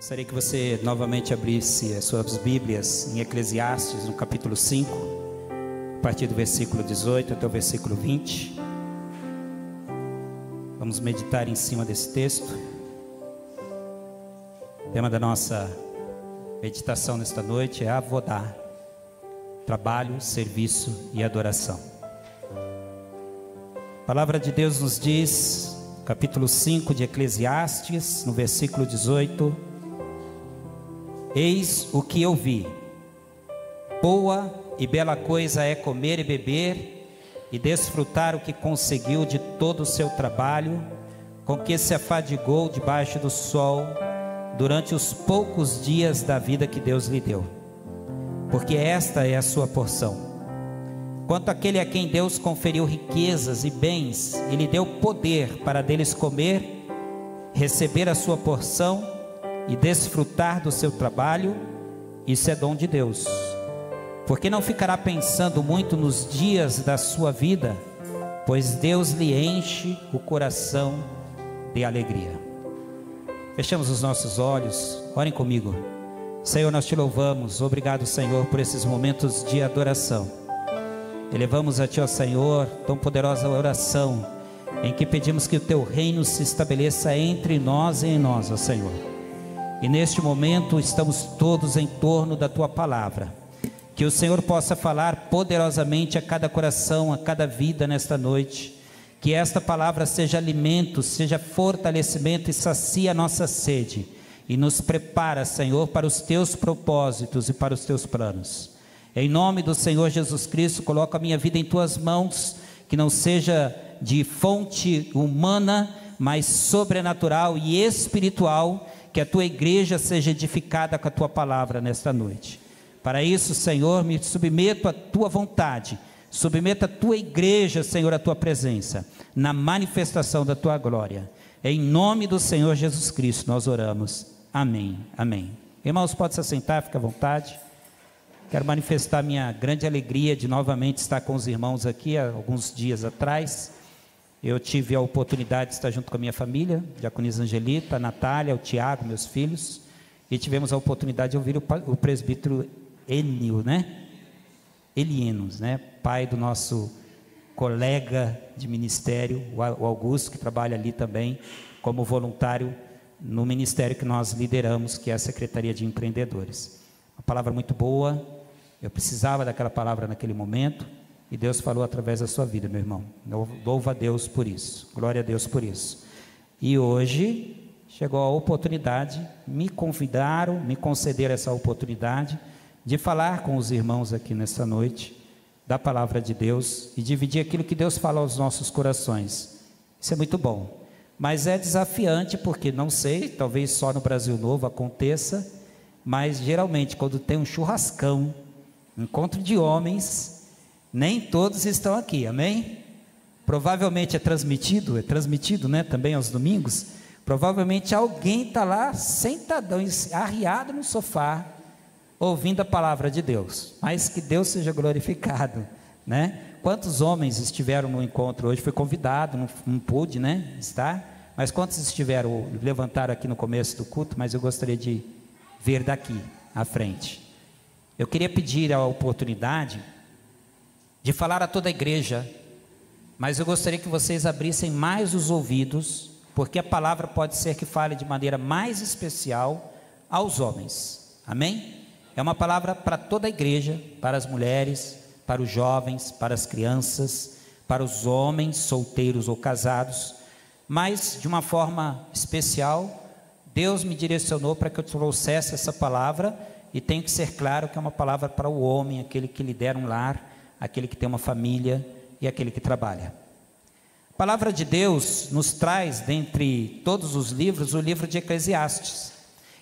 Gostaria que você novamente abrisse as suas Bíblias em Eclesiastes, no capítulo 5, a partir do versículo 18 até o versículo 20. Vamos meditar em cima desse texto. O tema da nossa meditação nesta noite é Avodá, trabalho, serviço e adoração. A palavra de Deus nos diz, capítulo 5 de Eclesiastes, no versículo 18: Eis o que eu vi, boa e bela coisa é comer e beber, e desfrutar o que conseguiu de todo o seu trabalho, com que se afadigou debaixo do sol, durante os poucos dias da vida que Deus lhe deu, porque esta é a sua porção. Quanto àquele a quem Deus conferiu riquezas e bens, e lhe deu poder para deles comer, receber a sua porção, e desfrutar do seu trabalho, isso é dom de Deus, porque não ficará pensando muito nos dias da sua vida, pois Deus lhe enche o coração de alegria. Fechamos os nossos olhos, orem comigo. Senhor, nós te louvamos, obrigado, Senhor, por esses momentos de adoração. Elevamos a ti, ó Senhor, tão poderosa oração, em que pedimos que o teu reino se estabeleça entre nós e em nós, ó Senhor. E neste momento estamos todos em torno da tua palavra, que o Senhor possa falar poderosamente a cada coração, a cada vida nesta noite, que esta palavra seja alimento, seja fortalecimento e sacia a nossa sede, e nos prepara, Senhor, para os teus propósitos e para os teus planos. Em nome do Senhor Jesus Cristo, coloco a minha vida em tuas mãos, que não seja de fonte humana, mas sobrenatural e espiritual, que a tua igreja seja edificada com a tua palavra nesta noite. Para isso, Senhor, me submeto à tua vontade, submeto a tua igreja, Senhor, à tua presença, na manifestação da tua glória. Em nome do Senhor Jesus Cristo nós oramos. Amém, amém. Irmãos, pode se assentar, fica à vontade. Quero manifestar minha grande alegria de novamente estar com os irmãos aqui. Há alguns dias atrás eu tive a oportunidade de estar junto com a minha família, Diaconisa Angelita, a Natália, o Tiago, meus filhos, e tivemos a oportunidade de ouvir o presbítero Elienos, pai do nosso colega de ministério, o Augusto, que trabalha ali também como voluntário no ministério que nós lideramos, que é a Secretaria de Empreendedores. Uma palavra muito boa, eu precisava daquela palavra naquele momento, e Deus falou através da sua vida, meu irmão. Louva a Deus por isso, glória a Deus por isso. E hoje chegou a oportunidade, me convidaram, me concederam essa oportunidade de falar com os irmãos aqui nessa noite, da palavra de Deus, e dividir aquilo que Deus fala aos nossos corações. Isso é muito bom, mas é desafiante, porque não sei, talvez só no Brasil Novo aconteça, mas geralmente quando tem um churrascão, encontro de homens, nem todos estão aqui, amém? Provavelmente é transmitido, né, também aos domingos. Provavelmente alguém está lá sentadão, arriado no sofá, ouvindo a palavra de Deus. Mas que Deus seja glorificado, né? Quantos homens estiveram no encontro hoje? Foi convidado, não pude, né, estar. Mas quantos estiveram, levantaram aqui no começo do culto, mas eu gostaria de ver daqui à frente. Eu queria pedir a oportunidade de falar a toda a igreja, mas eu gostaria que vocês abrissem mais os ouvidos, porque a palavra pode ser que fale de maneira mais especial aos homens, amém? É uma palavra para toda a igreja, para as mulheres, para os jovens, para as crianças, para os homens solteiros ou casados, mas de uma forma especial, Deus me direcionou para que eu trouxesse essa palavra, e tem que ser claro que é uma palavra para o homem, aquele que lidera um lar, aquele que tem uma família e aquele que trabalha. A palavra de Deus nos traz, dentre todos os livros, o livro de Eclesiastes.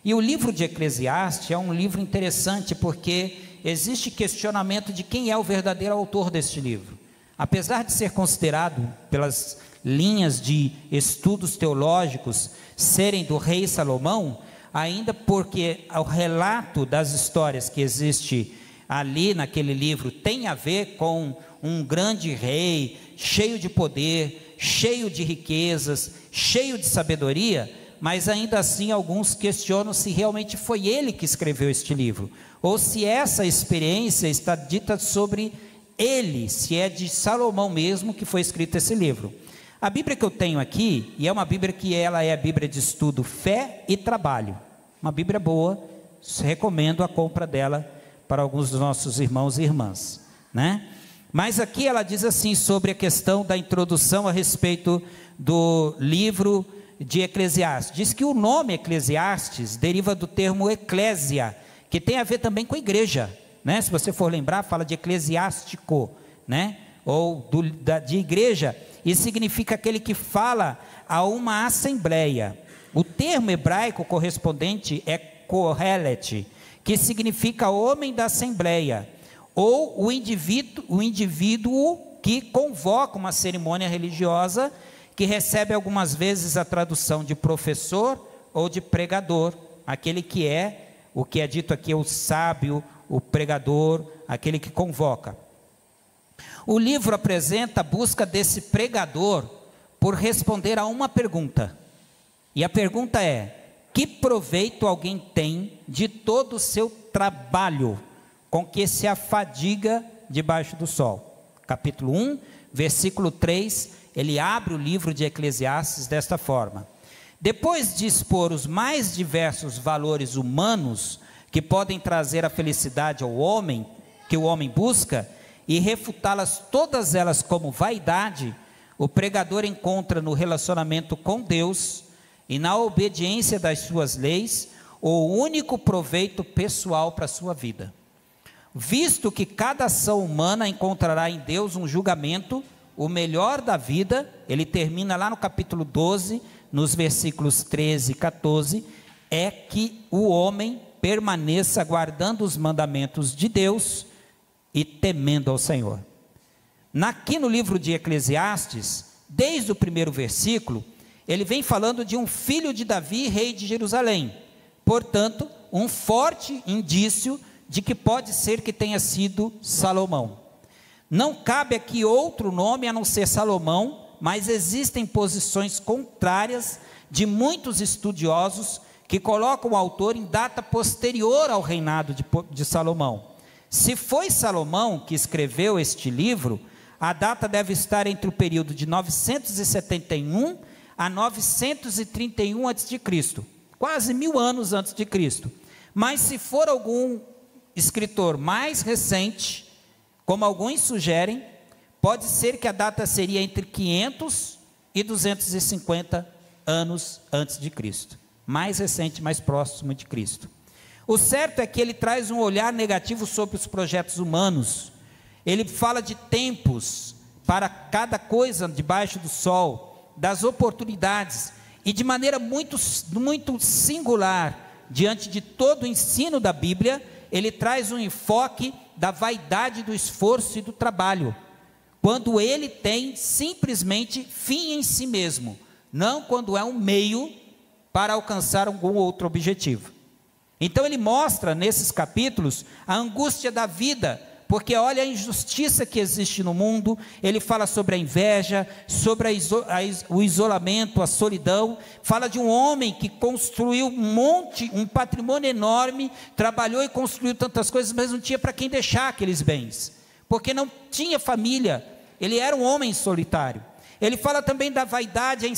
E o livro de Eclesiastes é um livro interessante, porque existe questionamento de quem é o verdadeiro autor deste livro. Apesar de ser considerado, pelas linhas de estudos teológicos, serem do rei Salomão, ainda porque o relato das histórias que existe ali naquele livro tem a ver com um grande rei, cheio de poder, cheio de riquezas, cheio de sabedoria, mas ainda assim alguns questionam se realmente foi ele que escreveu este livro, ou se essa experiência está dita sobre ele, se é de Salomão mesmo que foi escrito esse livro. A Bíblia que eu tenho aqui, e é uma Bíblia que ela é a Bíblia de estudo Fé e Trabalho, uma Bíblia boa, recomendo a compra dela para alguns dos nossos irmãos e irmãs, né? Mas aqui ela diz assim sobre a questão da introdução a respeito do livro de Eclesiastes. Diz que o nome Eclesiastes deriva do termo eclésia, que tem a ver também com a igreja, né? Se você for lembrar, fala de eclesiástico, né? Ou de igreja, e significa aquele que fala a uma assembleia. O termo hebraico correspondente é kohelet, que significa homem da assembleia, ou o indivíduo que convoca uma cerimônia religiosa, que recebe algumas vezes a tradução de professor ou de pregador, aquele que é, o que é dito aqui, o sábio, o pregador, aquele que convoca. O livro apresenta a busca desse pregador por responder a uma pergunta, e a pergunta é: que proveito alguém tem de todo o seu trabalho com que se afadiga debaixo do sol? Capítulo 1, versículo 3, ele abre o livro de Eclesiastes desta forma: depois de expor os mais diversos valores humanos que podem trazer a felicidade ao homem, que o homem busca, e refutá-las todas elas como vaidade, o pregador encontra no relacionamento com Deus e na obediência das suas leis o único proveito pessoal para a sua vida. Visto que cada ação humana encontrará em Deus um julgamento, o melhor da vida, ele termina lá no capítulo 12, nos versículos 13 e 14, é que o homem permaneça guardando os mandamentos de Deus e temendo ao Senhor. Aqui no livro de Eclesiastes, desde o primeiro versículo, ele vem falando de um filho de Davi, rei de Jerusalém. Portanto, um forte indício de que pode ser que tenha sido Salomão. Não cabe aqui outro nome a não ser Salomão, mas existem posições contrárias de muitos estudiosos que colocam o autor em data posterior ao reinado de Salomão. Se foi Salomão que escreveu este livro, a data deve estar entre o período de 971 a 931 a.C., quase 1000 anos antes de Cristo. Mas se for algum escritor mais recente, como alguns sugerem, pode ser que a data seria entre 500 e 250 anos antes de Cristo. Mais recente, mais próximo de Cristo. O certo é que ele traz um olhar negativo sobre os projetos humanos. Ele fala de tempos para cada coisa debaixo do sol, das oportunidades, e de maneira muito singular, diante de todo o ensino da Bíblia, ele traz um enfoque da vaidade do esforço e do trabalho, quando ele tem simplesmente fim em si mesmo, não quando é um meio para alcançar algum outro objetivo. Então ele mostra nesses capítulos a angústia da vida, porque olha a injustiça que existe no mundo. Ele fala sobre a inveja, sobre o isolamento, a solidão. Fala de um homem que construiu um patrimônio enorme, trabalhou e construiu tantas coisas, mas não tinha para quem deixar aqueles bens, porque não tinha família, ele era um homem solitário. Ele fala também da vaidade, a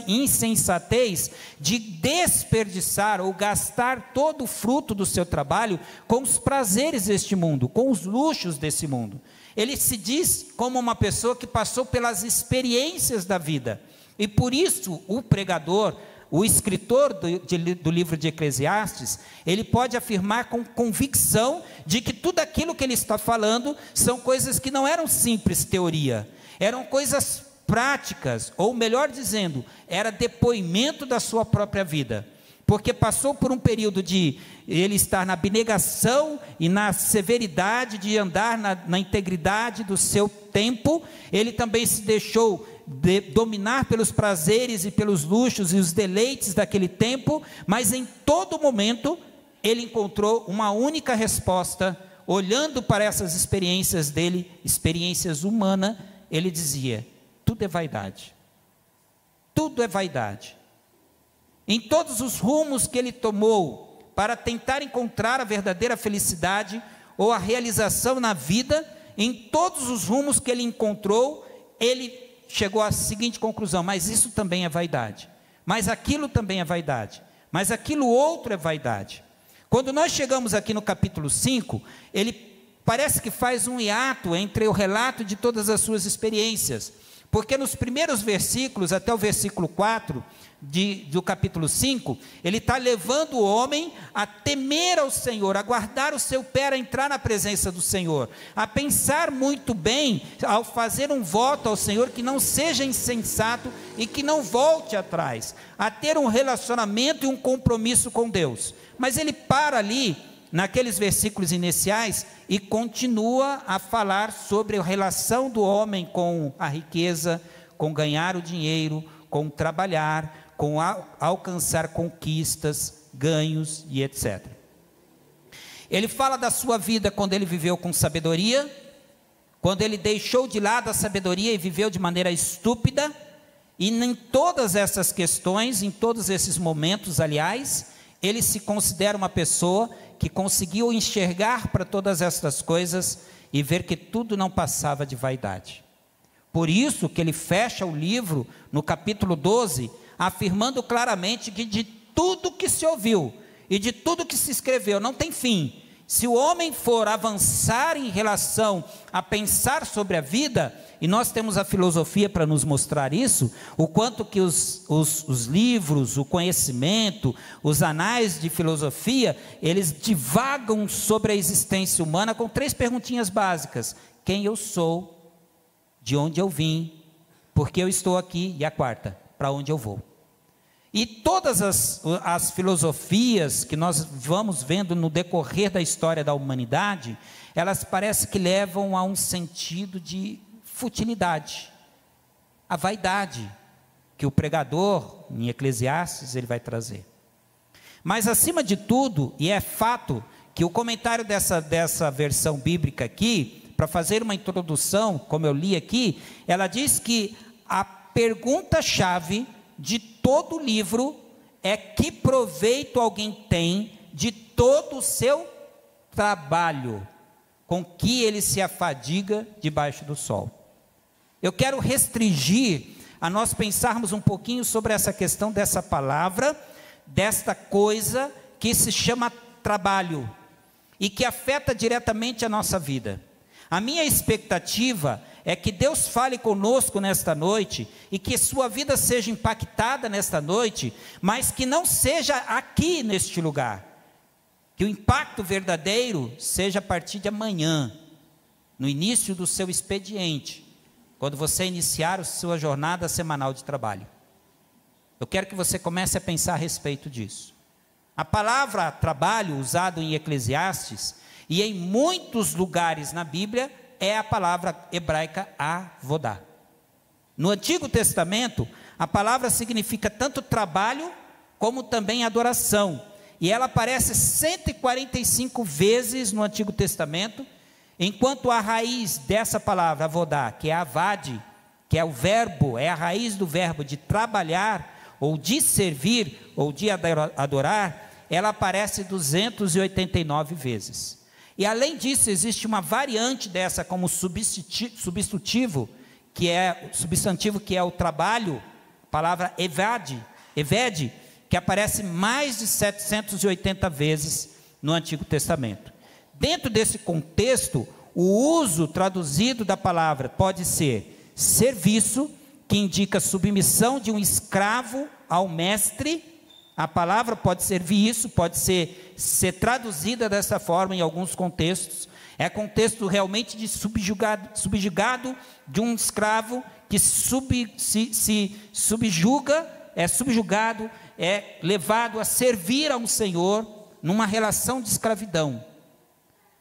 insensatez de desperdiçar ou gastar todo o fruto do seu trabalho com os prazeres deste mundo, com os luxos desse mundo. Ele se diz como uma pessoa que passou pelas experiências da vida, e por isso o pregador, o escritor do livro de Eclesiastes, ele pode afirmar com convicção de que tudo aquilo que ele está falando são coisas que não eram simples teoria, eram coisas práticas, ou melhor dizendo, era depoimento da sua própria vida, porque passou por um período de ele estar na abnegação e na severidade de andar na integridade do seu tempo. Ele também se deixou dominar pelos prazeres e pelos luxos e os deleites daquele tempo, mas em todo momento ele encontrou uma única resposta, olhando para essas experiências dele, experiências humanas. Ele dizia: tudo é vaidade, tudo é vaidade. em todos os rumos que ele tomou para tentar encontrar a verdadeira felicidade ou a realização na vida, em todos os rumos que ele encontrou, ele chegou à seguinte conclusão: mas isso também é vaidade, mas aquilo também é vaidade, mas aquilo outro é vaidade. Quando nós chegamos aqui no capítulo 5, ele parece que faz um hiato entre o relato de todas as suas experiências, porque nos primeiros versículos, até o versículo 4 do capítulo 5, ele está levando o homem a temer ao Senhor, a guardar o seu pé, a entrar na presença do Senhor, a pensar muito bem ao fazer um voto ao Senhor que não seja insensato e que não volte atrás, a ter um relacionamento e um compromisso com Deus. Mas ele para ali, naqueles versículos iniciais, e continua a falar sobre a relação do homem com a riqueza, com ganhar o dinheiro, com trabalhar, com alcançar conquistas, ganhos e etc. Ele fala da sua vida quando ele viveu com sabedoria, quando ele deixou de lado a sabedoria e viveu de maneira estúpida, e em todas essas questões, em todos esses momentos, aliás, ele se considera uma pessoa que conseguiu enxergar para todas essas coisas e ver que tudo não passava de vaidade. Por isso que ele fecha o livro no capítulo 12, afirmando claramente que de tudo que se ouviu e de tudo que se escreveu não tem fim. Se o homem for avançar em relação a pensar sobre a vida, e nós temos a filosofia para nos mostrar isso, o quanto que os livros, o conhecimento, os anais de filosofia, eles divagam sobre a existência humana com 3 perguntinhas básicas: quem eu sou, de onde eu vim, por que eu estou aqui, e a 4ª, para onde eu vou. E todas as filosofias que nós vamos vendo no decorrer da história da humanidade, elas parecem que levam a um sentido de futilidade, a vaidade, que o pregador, em Eclesiastes, ele vai trazer. Mas acima de tudo, e é fato, que o comentário dessa versão bíblica aqui, para fazer uma introdução, como eu li aqui, ela diz que a pergunta-chave de todo o livro é: que proveito alguém tem de todo o seu trabalho, com que ele se afadiga debaixo do sol? Eu quero restringir a nós pensarmos um pouquinho sobre essa questão dessa palavra, desta coisa que se chama trabalho, e que afeta diretamente a nossa vida. A minha expectativa é que Deus fale conosco nesta noite, e que sua vida seja impactada nesta noite, mas que não seja aqui neste lugar, que o impacto verdadeiro seja a partir de amanhã, no início do seu expediente, quando você iniciar a sua jornada semanal de trabalho. Eu quero que você comece a pensar a respeito disso. A palavra trabalho, usada em Eclesiastes, e em muitos lugares na Bíblia, é a palavra hebraica avodá. No Antigo Testamento, a palavra significa tanto trabalho, como também adoração, e ela aparece 145 vezes no Antigo Testamento, enquanto a raiz dessa palavra avodá, que é avade, que é o verbo, é a raiz do verbo de trabalhar, ou de servir, ou de adorar, ela aparece 289 vezes. E além disso, existe uma variante dessa como substantivo, que é o trabalho, a palavra eved, que aparece mais de 780 vezes no Antigo Testamento. Dentro desse contexto, o uso traduzido da palavra pode ser serviço, que indica submissão de um escravo ao mestre. A palavra pode servir isso, pode ser traduzida dessa forma em alguns contextos. É contexto realmente de subjugado de um escravo que se subjuga, é subjugado, é levado a servir a um senhor numa relação de escravidão.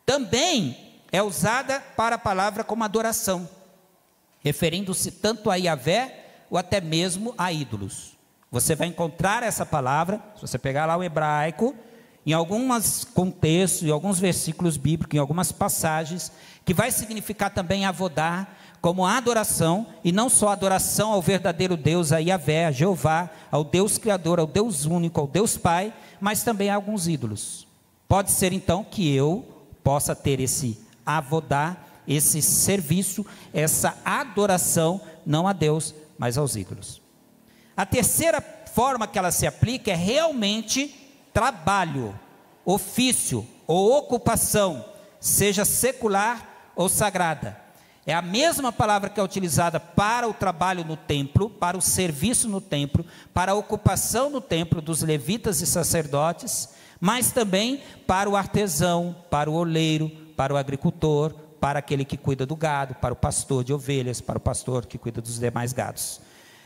Também é usada para a palavra como adoração, referindo-se tanto a Yahvé ou até mesmo a ídolos. Você vai encontrar essa palavra, se você pegar lá o hebraico, em alguns contextos, em alguns versículos bíblicos, em algumas passagens, que vai significar também avodar, como adoração, e não só adoração ao verdadeiro Deus, a Yahvé, a Jeová, ao Deus Criador, ao Deus único, ao Deus Pai, mas também a alguns ídolos. Pode ser então que eu possa ter esse avodá, esse serviço, essa adoração, não a Deus, mas aos ídolos. A terceira forma que ela se aplica é realmente trabalho, ofício ou ocupação, seja secular ou sagrada. É a mesma palavra que é utilizada para o trabalho no templo, para o serviço no templo, para a ocupação no templo dos levitas e sacerdotes, mas também para o artesão, para o oleiro, para o agricultor, para aquele que cuida do gado, para o pastor de ovelhas, para o pastor que cuida dos demais gados.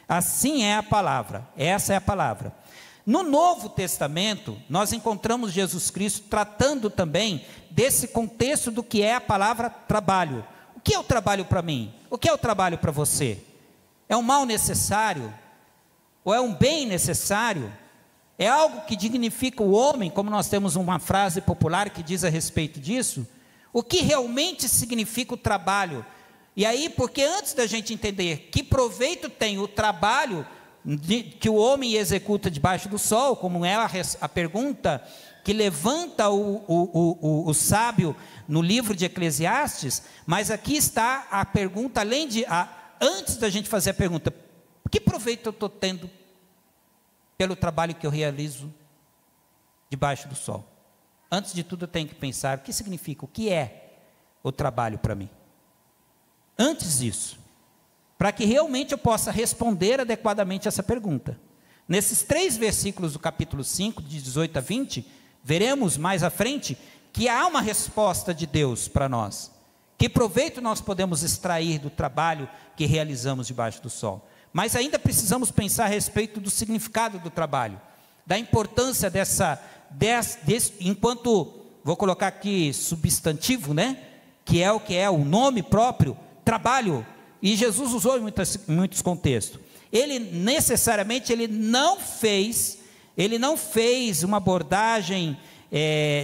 Assim é a palavra, essa é a palavra. No Novo Testamento, nós encontramos Jesus Cristo tratando também desse contexto do que é a palavra trabalho. O que é o trabalho para mim? O que é o trabalho para você? É um mal necessário? Ou é um bem necessário? É algo que dignifica o homem, como nós temos uma frase popular que diz a respeito disso? O que realmente significa o trabalho? E aí, porque antes da gente entender que proveito tem o trabalho que o homem executa debaixo do sol, como é a pergunta que levanta o sábio no livro de Eclesiastes, mas aqui está a pergunta, antes da gente fazer a pergunta, que proveito eu estou tendo pelo trabalho que eu realizo debaixo do sol? Antes de tudo eu tenho que pensar, o que significa, o que é o trabalho para mim? Antes disso, para que realmente eu possa responder adequadamente essa pergunta. Nesses 3 versículos do capítulo 5, de 18 a 20, veremos mais à frente que há uma resposta de Deus para nós. Que proveito nós podemos extrair do trabalho que realizamos debaixo do sol? Mas ainda precisamos pensar a respeito do significado do trabalho, da importância enquanto, vou colocar aqui substantivo, né? Que é o nome próprio, trabalho. E Jesus usou em muitos contextos. Ele não fez uma abordagem,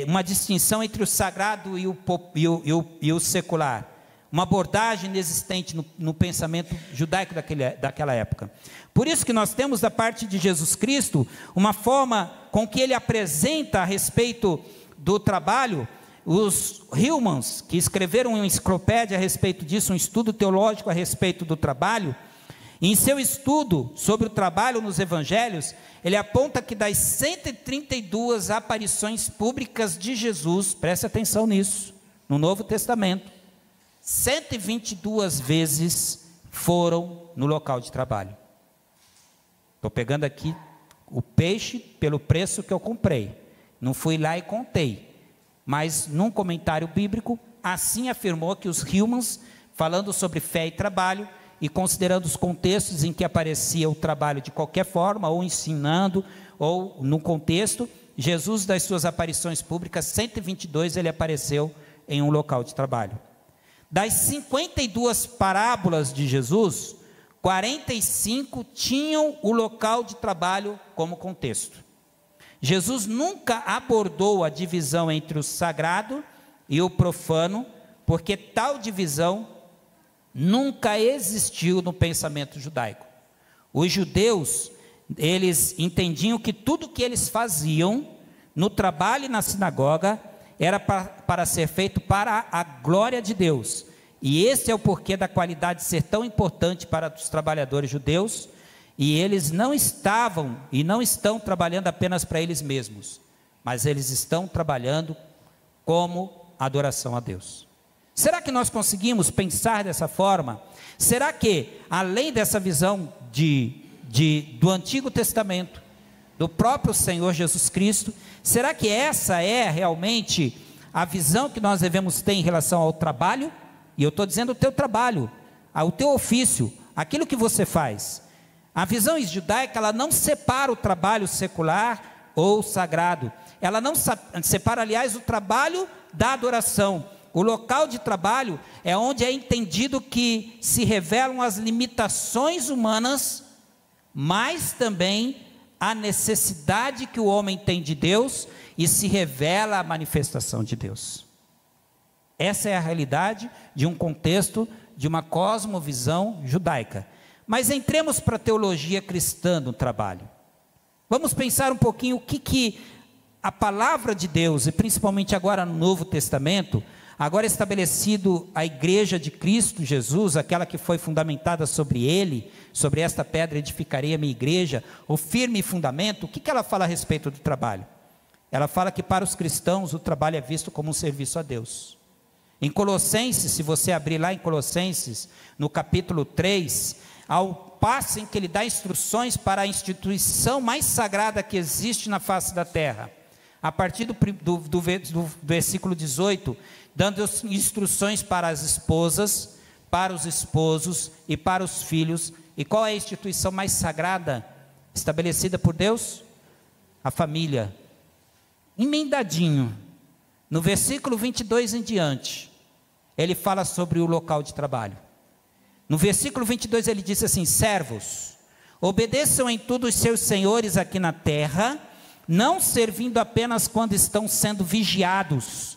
uma distinção entre o sagrado e o secular. Uma abordagem inexistente no pensamento judaico daquela época. Por isso que nós temos da parte de Jesus Cristo, uma forma com que ele apresenta a respeito do trabalho. Os Hillmans, que escreveram uma enciclopédia a respeito disso, um estudo teológico a respeito do trabalho, em seu estudo sobre o trabalho nos evangelhos, ele aponta que das 132 aparições públicas de Jesus, preste atenção nisso, no Novo Testamento, 122 vezes foram no local de trabalho. Estou pegando aqui o peixe pelo preço que eu comprei, não fui lá e contei. Mas num comentário bíblico, assim afirmou que os Hillmans, falando sobre fé e trabalho, e considerando os contextos em que aparecia o trabalho de qualquer forma, ou ensinando, ou no contexto, Jesus, das suas aparições públicas, 122 ele apareceu em um local de trabalho. Das 52 parábolas de Jesus, 45 tinham o local de trabalho como contexto. Jesus nunca abordou a divisão entre o sagrado e o profano, porque tal divisão nunca existiu no pensamento judaico. Os judeus, eles entendiam que tudo que eles faziam no trabalho e na sinagoga era para ser feito para a glória de Deus. E esse é o porquê da qualidade ser tão importante para os trabalhadores judeus. E eles não estavam e não estão trabalhando apenas para eles mesmos, mas eles estão trabalhando como adoração a Deus. Será que nós conseguimos pensar dessa forma? Será que, além dessa visão do Antigo Testamento, do próprio Senhor Jesus Cristo, será que essa é realmente a visão que nós devemos ter em relação ao trabalho? E eu estou dizendo o teu trabalho, o teu ofício, aquilo que você faz. A visão judaica, ela não separa o trabalho secular ou sagrado. Ela não separa, aliás, o trabalho da adoração. O local de trabalho é onde é entendido que se revelam as limitações humanas, mas também a necessidade que o homem tem de Deus e se revela a manifestação de Deus. Essa é a realidade de um contexto de uma cosmovisão judaica. Mas entremos para a teologia cristã no trabalho. Vamos pensar um pouquinho o que a palavra de Deus, e principalmente agora no Novo Testamento, agora estabelecido a igreja de Cristo Jesus, aquela que foi fundamentada sobre ele, sobre esta pedra edificarei a minha igreja, o firme fundamento, o que ela fala a respeito do trabalho? Ela fala que para os cristãos o trabalho é visto como um serviço a Deus. Em Colossenses, se você abrir lá em Colossenses, no capítulo 3, ao passo em que ele dá instruções para a instituição mais sagrada que existe na face da terra, a partir do versículo 18, dando instruções para as esposas, para os esposos e para os filhos. E qual é a instituição mais sagrada estabelecida por Deus? A família. Emendadinho, no versículo 22 em diante, ele fala sobre o local de trabalho. No versículo 22 ele diz assim: servos, obedeçam em tudo os seus senhores aqui na terra, não servindo apenas quando estão sendo vigiados,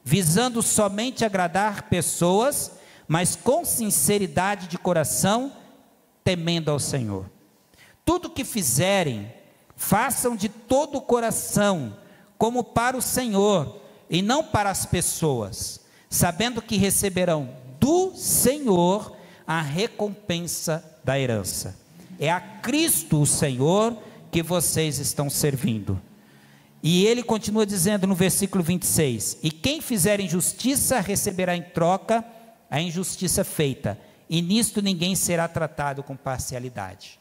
visando somente agradar pessoas, mas com sinceridade de coração, temendo ao Senhor. Tudo que fizerem, façam de todo o coração, como para o Senhor, e não para as pessoas, sabendo que receberão do Senhor a recompensa da herança. É a Cristo o Senhor que vocês estão servindo. E ele continua dizendo no versículo 26, e quem fizer injustiça receberá em troca a injustiça feita, e nisto ninguém será tratado com parcialidade.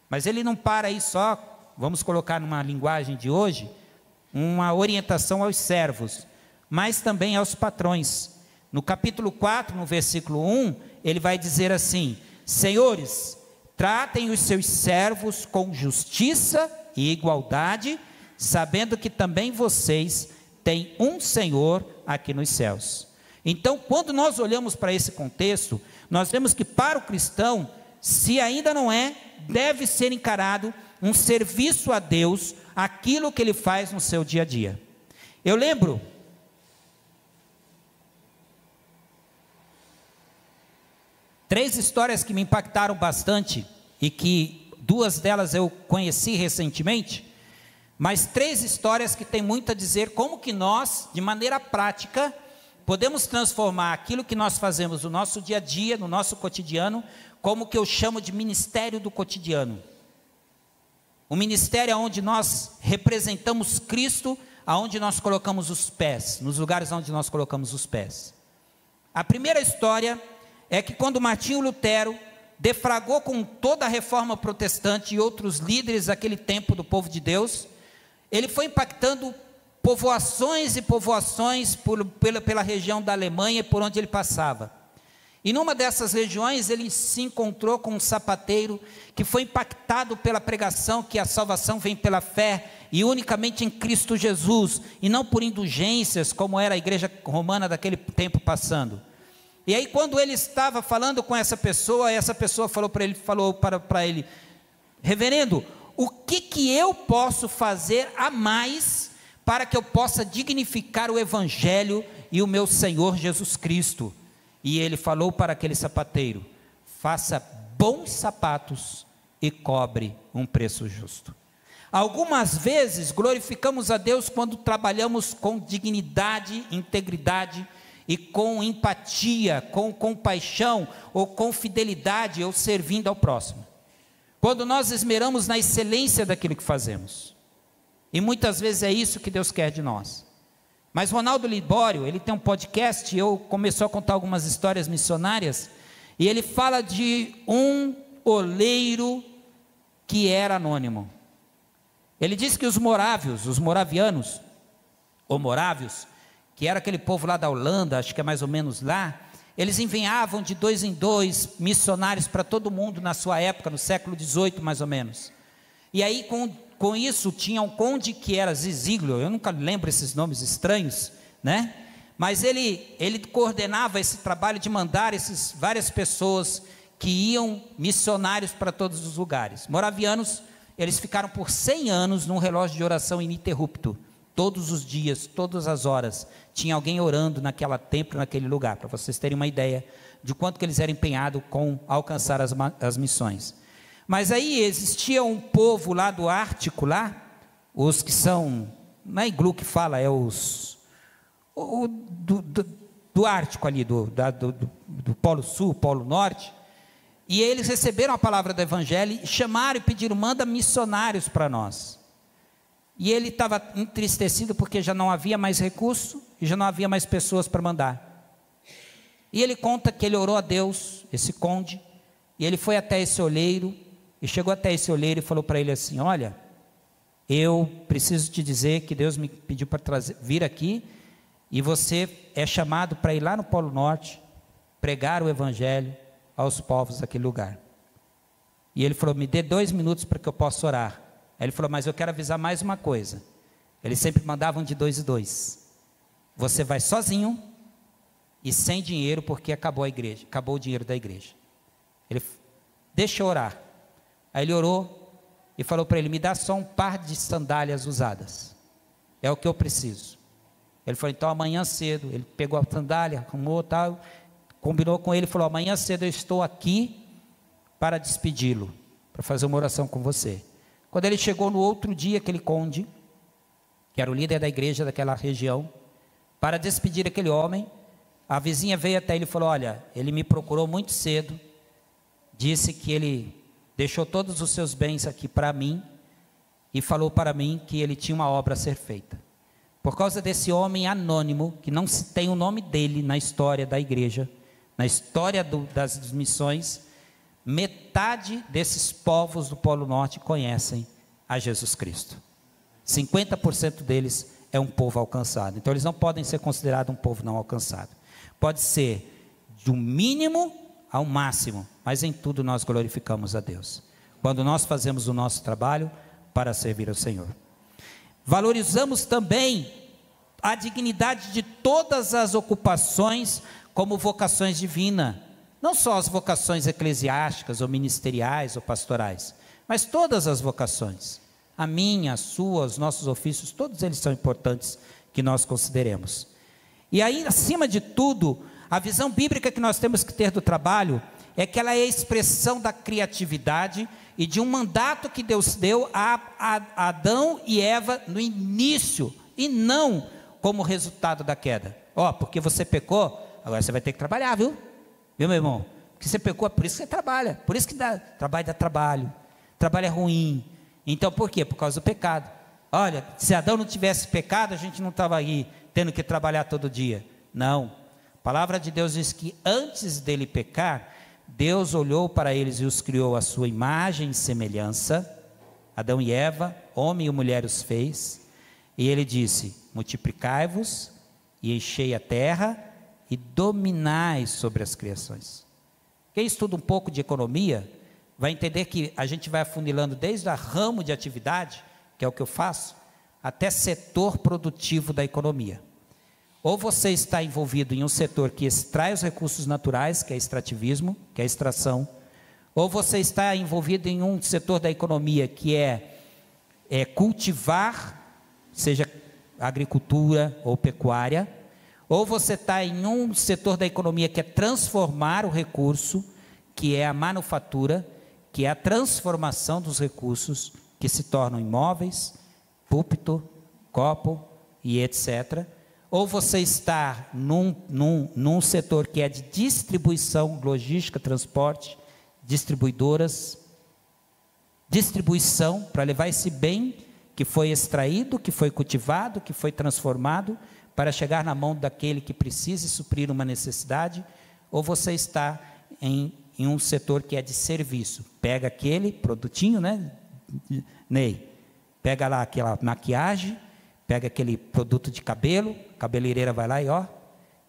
Mas ele não para aí só, vamos colocar numa linguagem de hoje, uma orientação aos servos, mas também aos patrões. No capítulo 4, no versículo 1, ele vai dizer assim: senhores, tratem os seus servos com justiça e igualdade, sabendo que também vocês têm um Senhor aqui nos céus. Então, quando nós olhamos para esse contexto, nós vemos que para o cristão, se ainda não é, deve ser encarado um serviço a Deus, aquilo que ele faz no seu dia a dia. Eu lembro, três histórias que me impactaram bastante, e que duas delas eu conheci recentemente, mas três histórias que têm muito a dizer como que nós, de maneira prática, podemos transformar aquilo que nós fazemos no nosso dia a dia, no nosso cotidiano, como que eu chamo de ministério do cotidiano. O ministério onde nós representamos Cristo, aonde nós colocamos os pés, nos lugares onde nós colocamos os pés. A primeira história é que quando Martinho Lutero defragou com toda a reforma protestante e outros líderes daquele tempo do povo de Deus, ele foi impactando povoações e povoações pela região da Alemanha por onde ele passava. E numa dessas regiões ele se encontrou com um sapateiro que foi impactado pela pregação que a salvação vem pela fé e unicamente em Cristo Jesus, e não por indulgências como era a igreja romana daquele tempo passando. E aí quando ele estava falando com essa pessoa falou para ele, reverendo, o que eu posso fazer a mais para que eu possa dignificar o evangelho e o meu Senhor Jesus Cristo? E ele falou para aquele sapateiro: faça bons sapatos e cobre um preço justo. Algumas vezes glorificamos a Deus quando trabalhamos com dignidade, integridade e com empatia, com compaixão ou com fidelidade ou servindo ao próximo. Quando nós esmeramos na excelência daquilo que fazemos. E muitas vezes é isso que Deus quer de nós. Mas Ronaldo Libório, ele tem um podcast, começou a contar algumas histórias missionárias, e ele fala de um oleiro que era anônimo. Ele diz que os moravianos, ou morávios, que era aquele povo lá da Holanda, acho que é mais ou menos lá, eles enviavam de 2 em 2 missionários para todo mundo na sua época, no século XVIII mais ou menos. E aí com isso tinha um conde que era Zizíglio, eu nunca lembro esses nomes estranhos, né? Mas ele coordenava esse trabalho de mandar várias pessoas que iam missionários para todos os lugares. Moravianos, eles ficaram por 100 anos num relógio de oração ininterrupto, Todos os dias, todas as horas, tinha alguém orando naquela templo, naquele lugar, para vocês terem uma ideia de quanto que eles eram empenhados com alcançar as missões. Mas aí existia um povo lá do Ártico, lá, os que são, não é iglu que fala, é os do Ártico ali, do Polo Sul, Polo Norte, e eles receberam a palavra do Evangelho, e chamaram e pediram, manda missionários para nós. E ele estava entristecido porque já não havia mais recurso e já não havia mais pessoas para mandar. E ele conta que ele orou a Deus, esse conde, e ele foi até esse olheiro, e chegou até esse olheiro e falou para ele assim: olha, eu preciso te dizer que Deus me pediu para vir aqui, e você é chamado para ir lá no Polo Norte, pregar o Evangelho aos povos daquele lugar. E ele falou: me dê 2 minutos para que eu possa orar. Aí ele falou: mas eu quero avisar mais uma coisa. Eles sempre mandavam de 2 em 2. Você vai sozinho e sem dinheiro, porque acabou a igreja, acabou o dinheiro da igreja. Ele: deixa eu orar. Aí ele orou e falou para ele: me dá só um par de sandálias usadas, é o que eu preciso. Ele falou: então amanhã cedo. Ele pegou a sandália, arrumou, tal, combinou com ele, falou: amanhã cedo eu estou aqui para despedi-lo, para fazer uma oração com você. Quando ele chegou no outro dia, aquele conde, que era o líder da igreja daquela região, para despedir aquele homem, a vizinha veio até ele e falou: olha, ele me procurou muito cedo, disse que ele deixou todos os seus bens aqui para mim, e falou para mim que ele tinha uma obra a ser feita. Por causa desse homem anônimo, que não se tem o nome dele na história da igreja, na história das missões, metade desses povos do Polo Norte conhecem a Jesus Cristo. 50% deles é um povo alcançado. Então eles não podem ser considerados um povo não alcançado. Pode ser do mínimo ao máximo, mas em tudo nós glorificamos a Deus, quando nós fazemos o nosso trabalho para servir ao Senhor. Valorizamos também a dignidade de todas as ocupações como vocações divinas. Não só as vocações eclesiásticas, ou ministeriais, ou pastorais, mas todas as vocações. A minha, a sua, os nossos ofícios, todos eles são importantes que nós consideremos. E aí, acima de tudo, a visão bíblica que nós temos que ter do trabalho é que ela é a expressão da criatividade e de um mandato que Deus deu a Adão e Eva no início, e não como resultado da queda. Porque você pecou, agora você vai ter que trabalhar, viu? Viu, meu irmão? Porque você pecou, é por isso que você trabalha, por isso que trabalho dá trabalho, trabalho é ruim. Então por quê? Por causa do pecado. Olha, se Adão não tivesse pecado, a gente não estava aí tendo que trabalhar todo dia. Não, a palavra de Deus diz que antes dele pecar, Deus olhou para eles e os criou à sua imagem e semelhança. Adão e Eva, homem e mulher os fez, e ele disse: multiplicai-vos e enchei a terra e dominai sobre as criações. Quem estuda um pouco de economia vai entender que a gente vai afunilando desde o ramo de atividade, que é o que eu faço, até setor produtivo da economia. Ou você está envolvido em um setor que extrai os recursos naturais, que é extrativismo, que é extração, ou você está envolvido em um setor da economia que é cultivar, seja agricultura ou pecuária, ou você está em um setor da economia que é transformar o recurso, que é a manufatura, que é a transformação dos recursos que se tornam imóveis, púlpito, copo e etc. Ou você está num setor que é de distribuição, logística, transporte, distribuidoras, distribuição para levar esse bem que foi extraído, que foi cultivado, que foi transformado, para chegar na mão daquele que precisa suprir uma necessidade. Ou você está em um setor que é de serviço, pega aquele produtinho, né, Ney, pega lá aquela maquiagem, pega aquele produto de cabelo, a cabeleireira vai lá e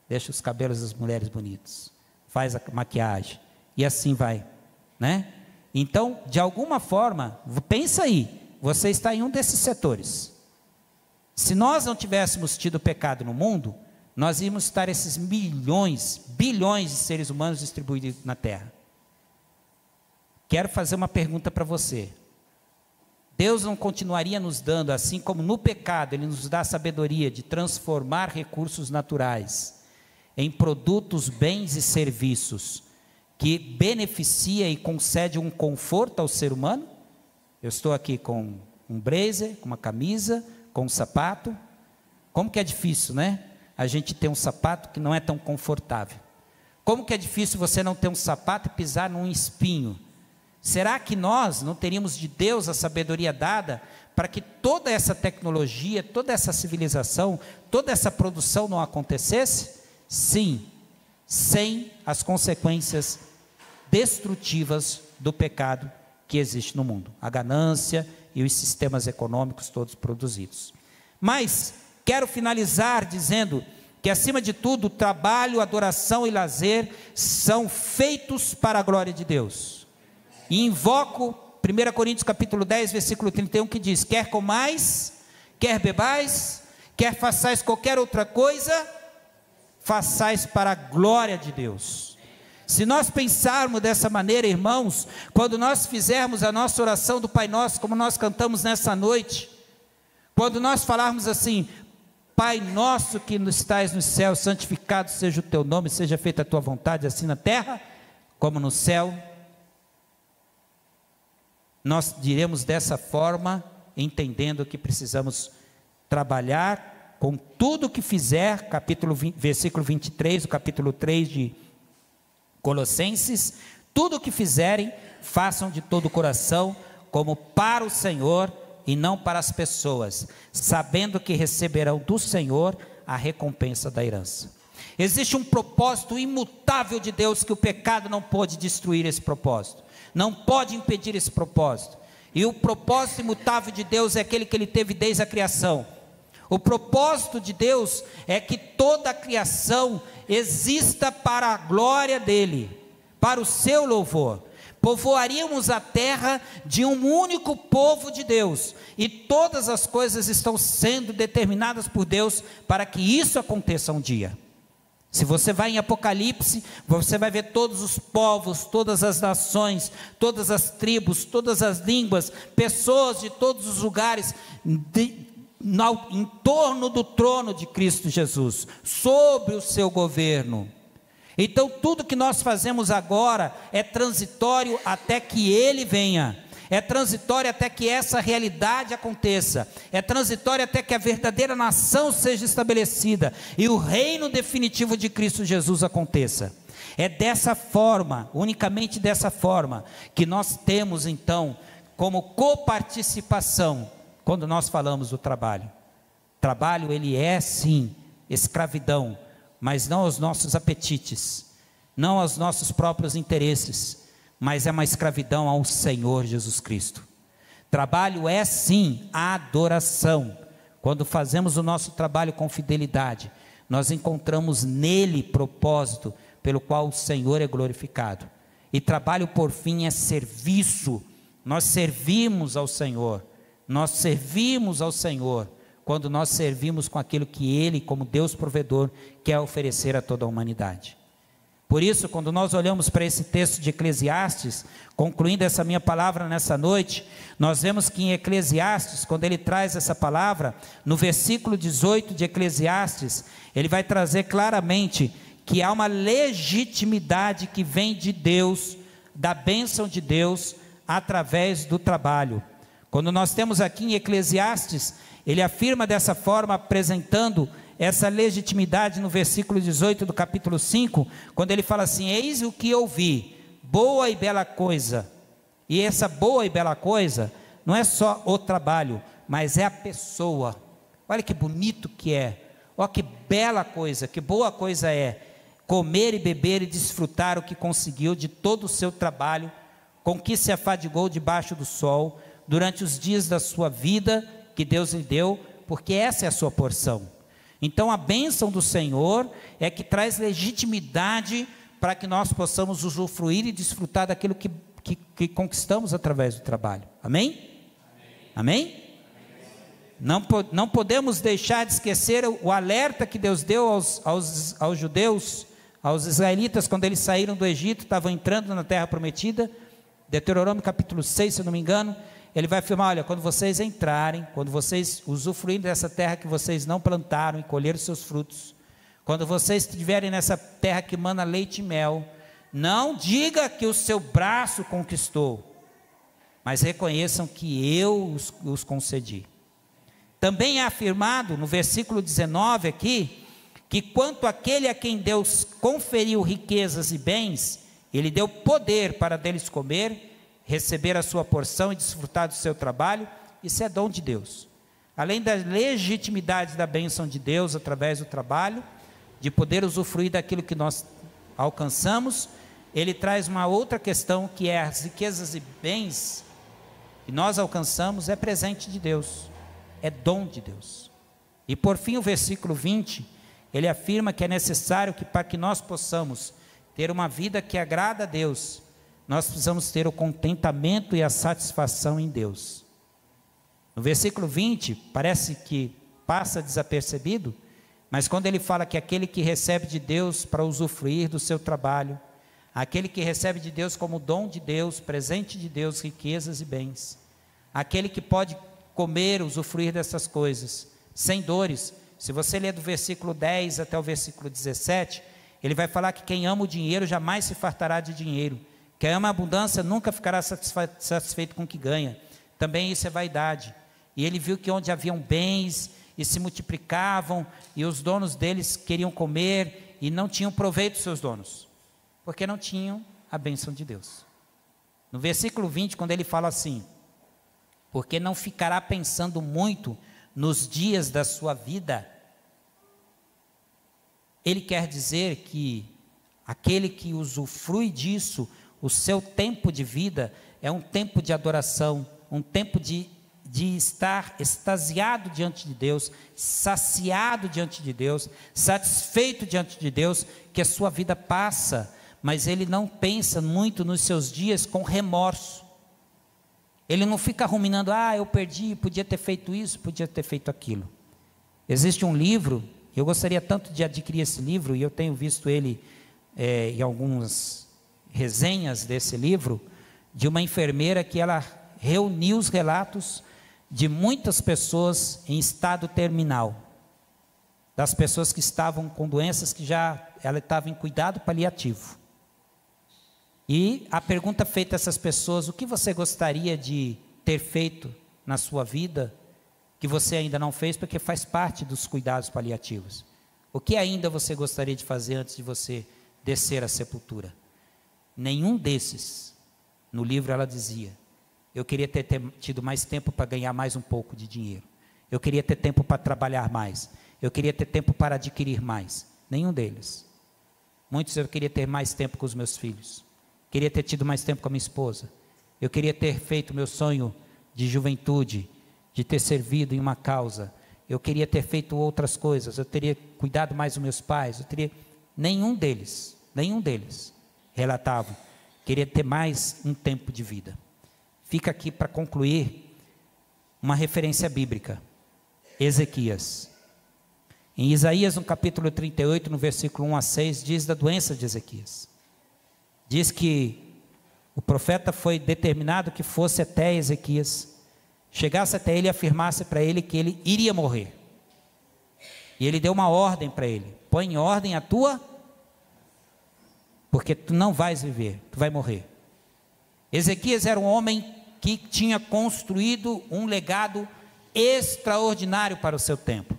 deixa os cabelos das mulheres bonitos, faz a maquiagem, e assim vai, né? Então, de alguma forma, pensa aí, você está em um desses setores. Se nós não tivéssemos tido pecado no mundo, nós íamos estar esses milhões, bilhões de seres humanos distribuídos na terra. Quero fazer uma pergunta para você. Deus não continuaria nos dando, assim como no pecado Ele nos dá a sabedoria de transformar recursos naturais em produtos, bens e serviços que beneficia e concede um conforto ao ser humano? Eu estou aqui com um blazer, com uma camisa, com um sapato. Como que é difícil, né? A gente ter um sapato que não é tão confortável. Como que é difícil você não ter um sapato e pisar num espinho? Será que nós não teríamos de Deus a sabedoria dada para que toda essa tecnologia, toda essa civilização, toda essa produção não acontecesse? Sim, sem as consequências destrutivas do pecado que existe no mundo, a ganância e os sistemas econômicos todos produzidos. Mas quero finalizar dizendo que, acima de tudo, trabalho, adoração e lazer são feitos para a glória de Deus. E invoco 1 Coríntios capítulo 10, versículo 31, que diz: quer comais, quer bebais, quer façais qualquer outra coisa, façais para a glória de Deus. Se nós pensarmos dessa maneira, irmãos, quando nós fizermos a nossa oração do Pai Nosso, como nós cantamos nessa noite, quando nós falarmos assim: Pai nosso que estás nos céus, santificado seja o teu nome, seja feita a tua vontade, assim na terra como no céu, nós diremos dessa forma, entendendo que precisamos trabalhar com tudo que fizer, versículo 23, o capítulo 3 de Colossenses: tudo o que fizerem, façam de todo o coração, como para o Senhor e não para as pessoas, sabendo que receberão do Senhor a recompensa da herança. Existe um propósito imutável de Deus, que o pecado não pode destruir esse propósito, não pode impedir esse propósito. E o propósito imutável de Deus é aquele que Ele teve desde a criação. O propósito de Deus é que toda a criação exista para a glória dEle, para o seu louvor. Povoaríamos a terra de um único povo de Deus, e todas as coisas estão sendo determinadas por Deus para que isso aconteça um dia. Se você vai em Apocalipse, você vai ver todos os povos, todas as nações, todas as tribos, todas as línguas, pessoas de todos os lugares em torno do trono de Cristo Jesus, sobre o seu governo. Então tudo que nós fazemos agora é transitório até que Ele venha, é transitório até que essa realidade aconteça, é transitório até que a verdadeira nação seja estabelecida e o reino definitivo de Cristo Jesus aconteça. É dessa forma, unicamente dessa forma, que nós temos então como coparticipação quando nós falamos do trabalho. Trabalho, ele é sim escravidão, mas não aos nossos apetites, não aos nossos próprios interesses, mas é uma escravidão ao Senhor Jesus Cristo. Trabalho é sim a adoração. Quando fazemos o nosso trabalho com fidelidade, nós encontramos nele propósito pelo qual o Senhor é glorificado. E trabalho, por fim, é serviço. Nós servimos ao Senhor, quando nós servimos com aquilo que Ele, como Deus provedor, quer oferecer a toda a humanidade. Por isso, quando nós olhamos para esse texto de Eclesiastes, concluindo essa minha palavra nessa noite, nós vemos que em Eclesiastes, quando ele traz essa palavra, no versículo 18 de Eclesiastes, ele vai trazer claramente que há uma legitimidade que vem de Deus, da bênção de Deus, através do trabalho. Quando nós temos aqui em Eclesiastes, ele afirma dessa forma, apresentando essa legitimidade no versículo 18 do capítulo 5, quando ele fala assim: eis o que eu vi, boa e bela coisa. E essa boa e bela coisa não é só o trabalho, mas é a pessoa. Olha que bonito que é, olha que bela coisa, que boa coisa é comer e beber e desfrutar o que conseguiu de todo o seu trabalho, com que se afadigou debaixo do sol, durante os dias da sua vida que Deus lhe deu, porque essa é a sua porção. Então a bênção do Senhor é que traz legitimidade para que nós possamos usufruir e desfrutar daquilo que conquistamos através do trabalho. Amém? Amém? Não podemos deixar de esquecer o alerta que Deus deu aos judeus, aos israelitas, quando eles saíram do Egito, estavam entrando na terra prometida. Deuteronômio capítulo 6, se eu não me engano, ele vai afirmar: olha, quando vocês entrarem, quando vocês usufruírem dessa terra que vocês não plantaram e colherem seus frutos, quando vocês estiverem nessa terra que mana leite e mel, não diga que o seu braço conquistou, mas reconheçam que eu os concedi. Também é afirmado no versículo 19 aqui, que quanto àquele a quem Deus conferiu riquezas e bens, ele deu poder para deles comer, receber a sua porção e desfrutar do seu trabalho. Isso é dom de Deus. Além da legitimidade da bênção de Deus através do trabalho, de poder usufruir daquilo que nós alcançamos, ele traz uma outra questão, que é as riquezas e bens que nós alcançamos, é presente de Deus, é dom de Deus. E por fim, o versículo 20, ele afirma que é necessário que, para que nós possamos ter uma vida que agrada a Deus, nós precisamos ter o contentamento e a satisfação em Deus. No versículo 20, parece que passa desapercebido, mas quando ele fala que aquele que recebe de Deus para usufruir do seu trabalho, aquele que recebe de Deus como dom de Deus, presente de Deus, riquezas e bens, aquele que pode comer, usufruir dessas coisas, sem dores. Se você ler do versículo 10 até o versículo 17, ele vai falar que quem ama o dinheiro jamais se fartará de dinheiro, quem ama a abundância nunca ficará satisfeito com o que ganha, também isso é vaidade. E ele viu que onde haviam bens e se multiplicavam, e os donos deles queriam comer, e não tinham proveito dos seus donos, porque não tinham a bênção de Deus. No versículo 20, quando ele fala assim: porque não ficará pensando muito nos dias da sua vida, ele quer dizer que aquele que usufrui disso, o seu tempo de vida, é um tempo de adoração, um tempo de estar extasiado diante de Deus, saciado diante de Deus, satisfeito diante de Deus, que a sua vida passa, mas ele não pensa muito nos seus dias com remorso. Ele não fica ruminando: eu perdi, podia ter feito isso, podia ter feito aquilo. Existe um livro, eu gostaria tanto de adquirir esse livro, e eu tenho visto ele em algumas resenhas desse livro, de uma enfermeira que ela reuniu os relatos de muitas pessoas em estado terminal, das pessoas que estavam com doenças que ela estava em cuidado paliativo. E a pergunta feita a essas pessoas: o que você gostaria de ter feito na sua vida, que você ainda não fez, porque faz parte dos cuidados paliativos? O que ainda você gostaria de fazer antes de você descer à sepultura? Nenhum desses. No livro ela dizia: eu queria ter tido mais tempo para ganhar mais um pouco de dinheiro, eu queria ter tempo para trabalhar mais, eu queria ter tempo para adquirir mais. Nenhum deles. Muitos: eu queria ter mais tempo com os meus filhos, queria ter tido mais tempo com a minha esposa, eu queria ter feito meu sonho de juventude, de ter servido em uma causa, eu queria ter feito outras coisas, eu teria cuidado mais dos meus pais, nenhum deles relatavam queria ter mais um tempo de vida. Fica aqui para concluir uma referência bíblica: Ezequias. Em Isaías, no capítulo 38, no versículo 1 a 6, diz da doença de Ezequias. Diz que o profeta foi determinado que fosse até Ezequias, chegasse até ele e afirmasse para ele que ele iria morrer. E ele deu uma ordem para ele: põe em ordem a tua, porque tu não vais viver, tu vai morrer. Ezequias era um homem que tinha construído um legado extraordinário para o seu tempo.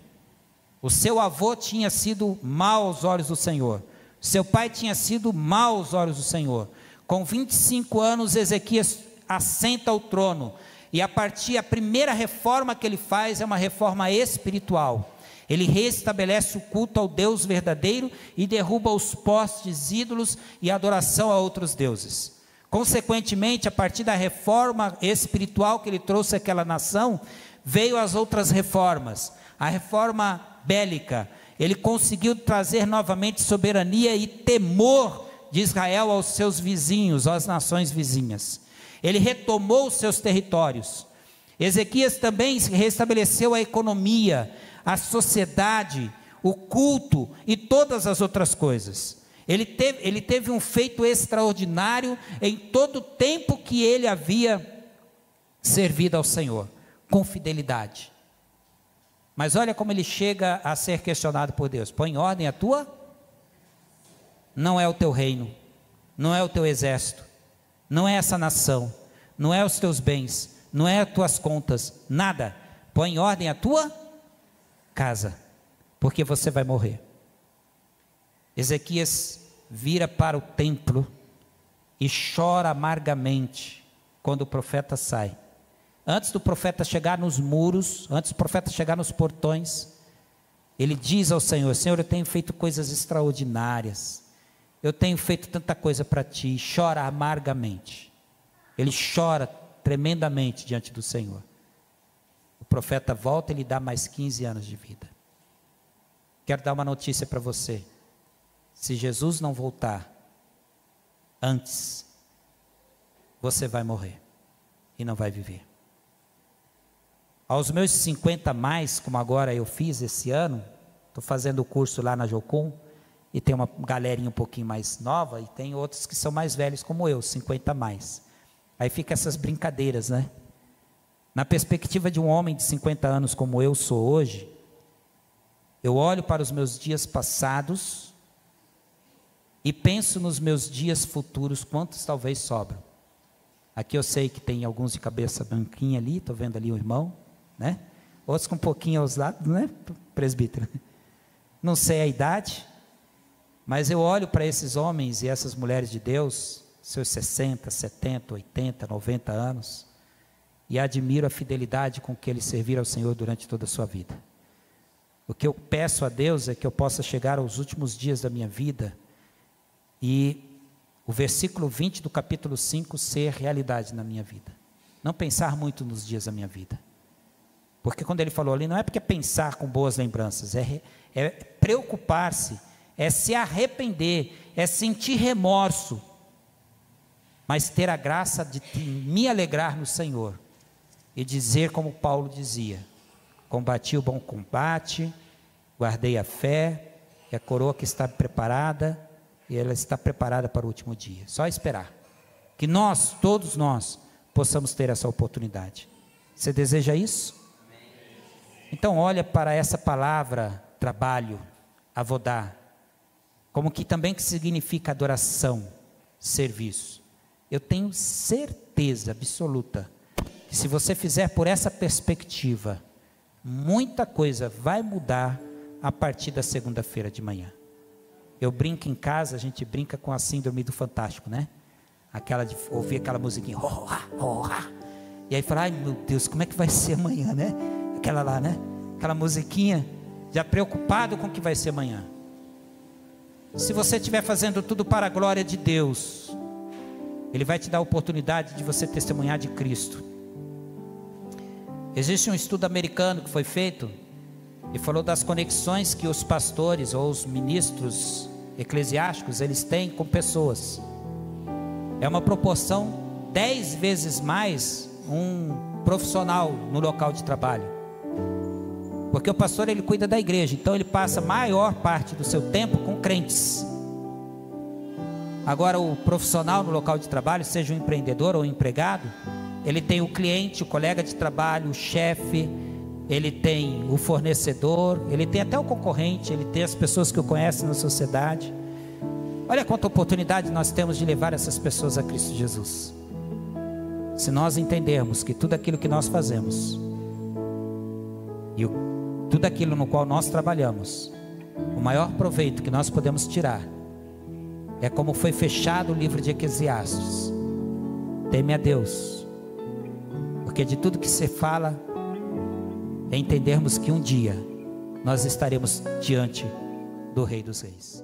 O seu avô tinha sido mau aos olhos do Senhor, seu pai tinha sido mau aos olhos do Senhor. Com 25 anos, Ezequias assenta ao trono, e a primeira reforma que ele faz é uma reforma espiritual. Ele restabelece o culto ao Deus verdadeiro e derruba os postes, ídolos e adoração a outros deuses. Consequentemente, a partir da reforma espiritual que ele trouxe àquela nação, veio as outras reformas. A reforma bélica, ele conseguiu trazer novamente soberania e temor de Israel aos seus vizinhos, às nações vizinhas. Ele retomou os seus territórios. Ezequias também restabeleceu a economia, a sociedade, o culto e todas as outras coisas. Ele teve um feito extraordinário em todo o tempo que ele havia servido ao Senhor, com fidelidade. Mas olha como ele chega a ser questionado por Deus: põe em ordem a tua, não é o teu reino, não é o teu exército, não é essa nação, não é os teus bens, não é as tuas contas, nada. Põe em ordem a tua casa, porque você vai morrer. Ezequias vira para o templo e chora amargamente quando o profeta sai. Antes do profeta chegar nos muros, antes do profeta chegar nos portões, ele diz ao Senhor: Senhor, eu tenho feito coisas extraordinárias, eu tenho feito tanta coisa para ti. E chora amargamente. Ele chora tremendamente diante do Senhor. O profeta volta e lhe dá mais 15 anos de vida. Quero dar uma notícia para você: se Jesus não voltar antes, você vai morrer e não vai viver. Aos meus 50 mais, como agora eu fiz esse ano, estou fazendo o curso lá na Jocum, e tem uma galerinha um pouquinho mais nova, e tem outros que são mais velhos como eu, 50 mais. Aí fica essas brincadeiras, né? Na perspectiva de um homem de 50 anos como eu sou hoje, eu olho para os meus dias passados e penso nos meus dias futuros, quantos talvez sobram. Aqui eu sei que tem alguns de cabeça branquinha ali, estou vendo ali o irmão, né? Outros com um pouquinho aos lados, né, presbítero? Não sei a idade, mas eu olho para esses homens e essas mulheres de Deus, seus 60, 70, 80, 90 anos, e admiro a fidelidade com que eles serviram ao Senhor durante toda a sua vida. O que eu peço a Deus é que eu possa chegar aos últimos dias da minha vida e o versículo 20 do capítulo 5 ser realidade na minha vida. Não pensar muito nos dias da minha vida. Porque quando ele falou ali, não é porque é pensar com boas lembranças, é preocupar-se, é se arrepender, é sentir remorso, mas ter a graça de me alegrar no Senhor e dizer como Paulo dizia: combati o bom combate, guardei a fé, e a coroa que está preparada, e ela está preparada para o último dia. Só esperar que nós, todos nós, possamos ter essa oportunidade. Você deseja isso? Então olha para essa palavra trabalho, avodá, como que também que significa adoração, serviço. Eu tenho certeza absoluta que se você fizer por essa perspectiva, muita coisa vai mudar a partir da segunda-feira de manhã. Eu brinco em casa, a gente brinca com a síndrome do Fantástico, né? Aquela de ouvir aquela musiquinha, e aí fala: ai meu Deus, como é que vai ser amanhã, né? Aquela lá, né? Aquela musiquinha, já preocupado com o que vai ser amanhã. Se você estiver fazendo tudo para a glória de Deus, Ele vai te dar a oportunidade de você testemunhar de Cristo. Existe um estudo americano que foi feito e falou das conexões que os pastores ou os ministros eclesiásticos eles têm com pessoas. É uma proporção 10 vezes mais um profissional no local de trabalho. Porque o pastor ele cuida da igreja, então ele passa a maior parte do seu tempo com crentes. Agora o profissional no local de trabalho, seja um empreendedor ou um empregado, ele tem o cliente, o colega de trabalho, o chefe, ele tem o fornecedor, ele tem até o concorrente, ele tem as pessoas que o conhecem na sociedade. Olha quanta oportunidade nós temos de levar essas pessoas a Cristo Jesus. Se nós entendermos que tudo aquilo que nós fazemos e tudo aquilo no qual nós trabalhamos, o maior proveito que nós podemos tirar é como foi fechado o livro de Eclesiastes: teme a Deus, porque de tudo que se fala é entendermos que um dia nós estaremos diante do Rei dos Reis.